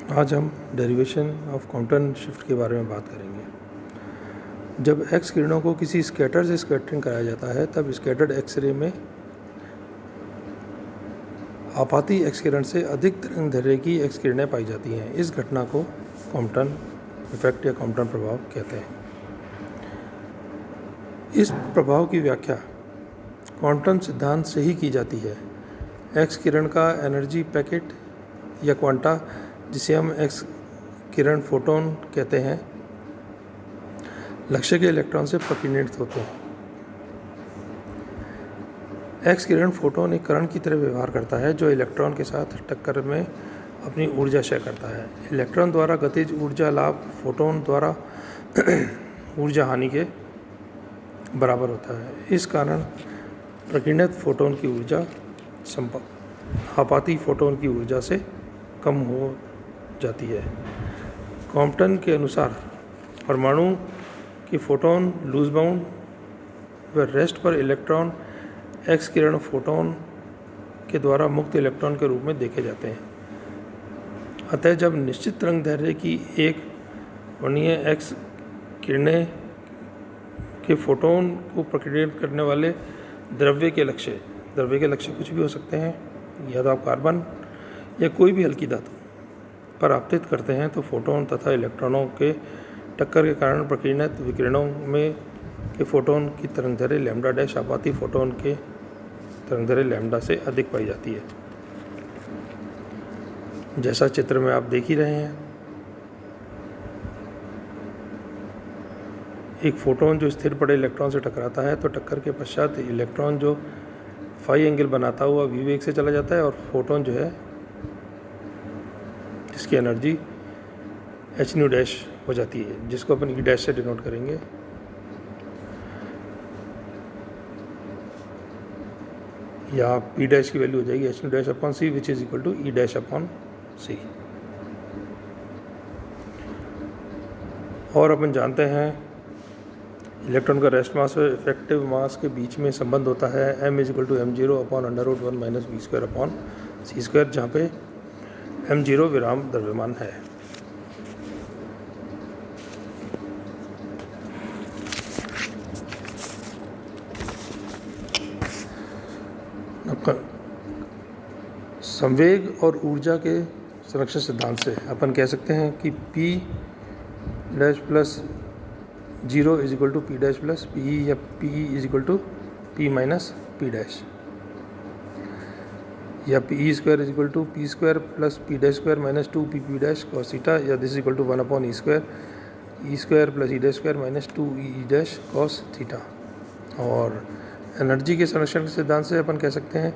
आज हम derivation of quantum shift के बारे में बात करेंगे। जब एक्स किरणों को किसी स्कैटर से स्कैटरिंग कराया जाता है तब स्कैटर्ड एक्सरे में आपाती एक्स किरण से अधिक तरंगदैर्घ्य की एक्स किरणें पाई जाती हैं। इस घटना को क्वांटम इफेक्ट या क्वांटम प्रभाव कहते हैं। इस प्रभाव की व्याख्या क्वांटम सिद्धांत से ही की जाती है। एक्स किरण का एनर्जी पैकेट या क्वांटा, जिसे हम एक्स किरण फोटोन कहते हैं, लक्ष्य के इलेक्ट्रॉन से प्रकीर्णित होते हैं। एक्स किरण फोटोन एक कण की तरह व्यवहार करता है जो इलेक्ट्रॉन के साथ टक्कर में अपनी ऊर्जा क्षय करता है। इलेक्ट्रॉन द्वारा गतिज ऊर्जा लाभ फोटोन द्वारा ऊर्जा हानि के बराबर होता है। इस कारण प्रकीर्णित फोटोन की ऊर्जा आपाती फोटोन की ऊर्जा से कम हो जाती है। कॉम्पटन के अनुसार परमाणु के फोटोन लूज बाउंड व रेस्ट पर इलेक्ट्रॉन एक्स किरण फोटोन के द्वारा मुक्त इलेक्ट्रॉन के रूप में देखे जाते हैं। अतः जब निश्चित तरंगदैर्घ्य की एक वर्णीय एक्स किरणें के फोटोन को प्रकीर्णित करने वाले द्रव्य के लक्ष्य कुछ भी हो सकते हैं, या तो आप कार्बन या कोई भी हल्की धातु पर आपतित करते हैं तो फोटोन तथा इलेक्ट्रॉनों के टक्कर के कारण प्रकीर्णित विकिरणों में के फोटोन की तरंगदैर्घ्य लैम्डा डैश आपाती फोटोन के तरंगदैर्घ्य लैम्डा से अधिक पाई जाती है। जैसा चित्र में आप देख ही रहे हैं, एक फोटोन जो स्थिर पड़े इलेक्ट्रॉन से टकराता है तो टक्कर के पश्चात इलेक्ट्रॉन जो फाई एंगल बनाता हुआ वी वेग से चला जाता है और फोटोन जो है जिसकी एनर्जी एच न्यू डैश हो जाती है, जिसको अपन ई डैश से डिनोट करेंगे। या पी डैश की वैल्यू हो जाएगी h nu dash upon c which is equal to E dash upon c. और अपन जानते हैं इलेक्ट्रॉन का रेस्ट मास और इफेक्टिव मास के बीच में संबंध होता है m is equal to m0 upon √1 minus v square upon C square, जहाँ पे m0 विराम द्रव्यमान है। संवेग और ऊर्जा के संरक्षण सिद्धांत से अपन कह सकते हैं कि p dash plus 0 is equal to p dash plus p, या p is equal to p minus p dash, या p square is equal to p square plus p dash square minus 2 p p dash cos theta, या this is equal to 1 upon e square plus E dash square minus 2 E dash cos theta. और energy के संरक्षण के सिद्धांत से अपन कह सकते हैं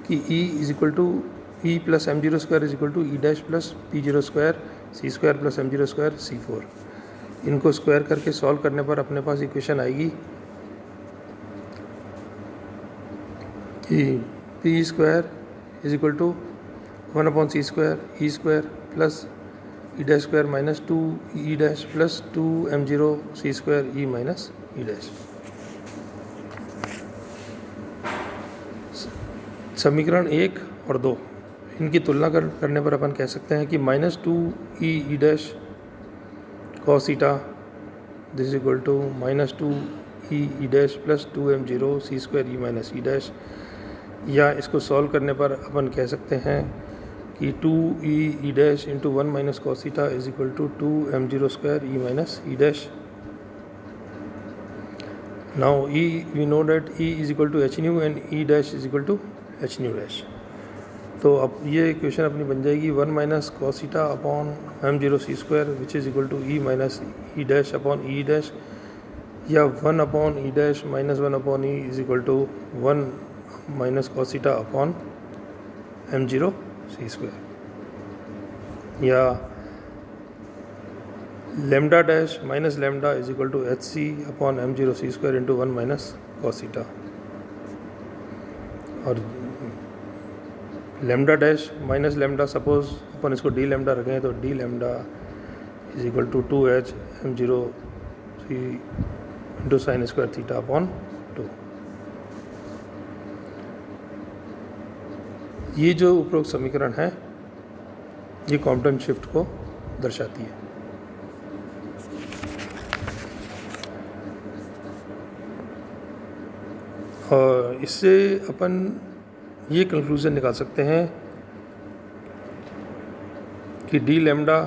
कि E is equal to E plus m0 square is equal to E dash plus p0 square C square plus m0 square c4। इनको स्क्वायर करके सॉल्व करने पर अपने पास इक्वेशन आएगी कि p square is equal to 1 upon C square E square plus E dash square minus 2 E dash plus 2 m0 C square E minus E dash. समीकरण 1 और 2 इनकी तुलना करने पर अपन कह सकते हैं कि minus 2 E dash cos theta this is equal to minus 2 E dash plus 2 m0 C square E minus E dash. या इसको सॉल्व करने पर अपन कह सकते हैं कि 2 ई dash into 1 minus cos theta is equal to 2 m0 square E minus E dash. Now we know that E is equal to H nu and E dash is equal to H nu dash. तो अब ये equation अपनी बन जाएगी 1 minus cos theta upon m0 C square which is equal to E minus E dash upon E dash, या 1 upon E dash minus 1 upon e is equal to 1 minus cos theta upon m0 C square, या lambda dash minus lambda is equal to h c upon m0 C square into 1 minus cos theta. और lambda dash minus lambda, suppose अपन इसको d lambda रखें तो d lambda is equal to 2h m0 c into sine square theta upon 2। ये जो उपरोक्त समीकरण है ये कॉम्पटन शिफ्ट को दर्शाती है। और इससे अपन ये कंक्लूज़न निकाल सकते हैं कि D lambda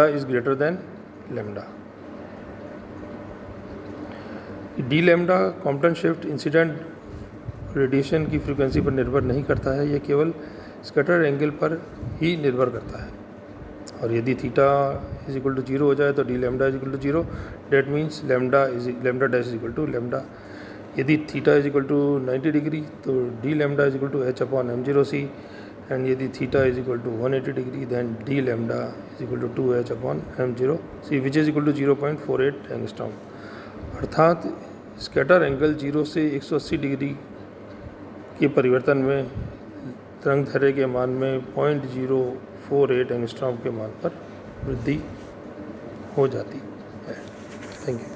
is greater than lambda. D lambda Compton shift incident radiation की फ्रीक्वेंसी पर निर्भर नहीं करता है, यह केवल स्कैटर एंगल पर ही निर्भर करता है। और यदि थीटा इज इक्वल टू 0 हो जाए तो d lambda is equal to 0, that means lambda dash is equal to lambda. यदि theta is equal to 90 degree तो d lambda is equal to h upon m0c, and यदि theta is equal to 180 degree then d lambda is equal to 2h upon m0c which is equal to 0.48 angstrom. अर्थात scatter angle 0 से 180 degree के परिवर्तन में तरंगदैर्घ्य के मान में 0.048 angstrom के मान पर वृद्धि हो जाती है। Thank you.